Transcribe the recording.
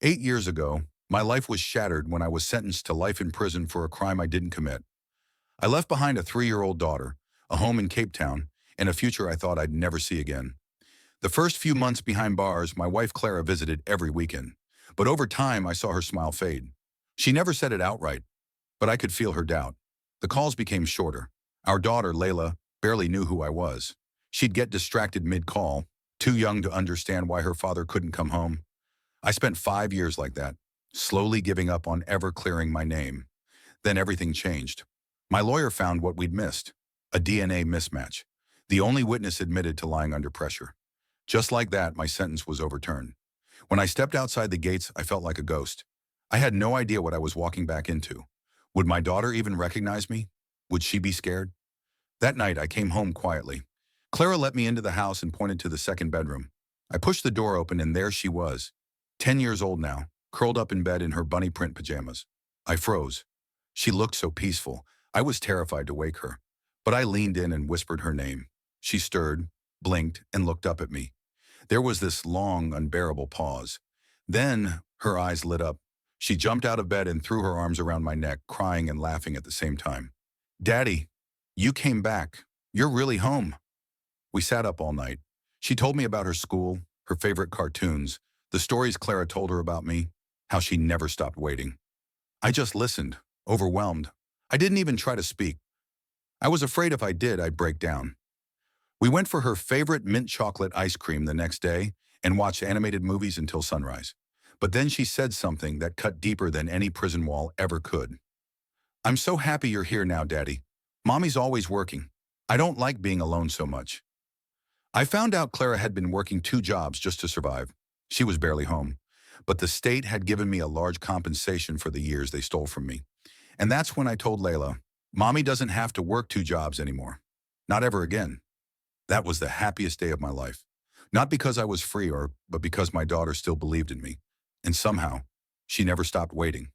8 years ago, my life was shattered when I was sentenced to life in prison for a crime I didn't commit. I left behind a 3-year-old daughter, a home in Cape Town, and a future I thought I'd never see again. The first few months behind bars, my wife Clara visited every weekend. But over time, I saw her smile fade. She never said it outright, but I could feel her doubt. The calls became shorter. Our daughter, Layla, barely knew who I was. She'd get distracted mid-call, too young to understand why her father couldn't come home. I spent 5 years like that, slowly giving up on ever clearing my name. Then everything changed. My lawyer found what we'd missed, a DNA mismatch. The only witness admitted to lying under pressure. Just like that, my sentence was overturned. When I stepped outside the gates, I felt like a ghost. I had no idea what I was walking back into. Would my daughter even recognize me? Would she be scared? That night, I came home quietly. Clara let me into the house and pointed to the second bedroom. I pushed the door open and there she was, 10 years old now, curled up in bed in her bunny print pajamas. I froze. She looked so peaceful. I was terrified to wake her. But I leaned in and whispered her name. She stirred, blinked, and looked up at me. There was this long, unbearable pause. Then her eyes lit up. She jumped out of bed and threw her arms around my neck, crying and laughing at the same time. "Daddy, you came back. You're really home." We sat up all night. She told me about her school, her favorite cartoons, the stories Clara told her about me, how she never stopped waiting. I just listened, overwhelmed. I didn't even try to speak. I was afraid if I did, I'd break down. We went for her favorite mint chocolate ice cream the next day and watched animated movies until sunrise. But then she said something that cut deeper than any prison wall ever could. "I'm so happy you're here now, Daddy. Mommy's always working. I don't like being alone so much." I found out Clara had been working 2 jobs just to survive. She was barely home. But the state had given me a large compensation for the years they stole from me. And that's when I told Layla, "Mommy doesn't have to work 2 jobs anymore. Not ever again." That was the happiest day of my life. Not because I was free but because my daughter still believed in me. And somehow, she never stopped waiting.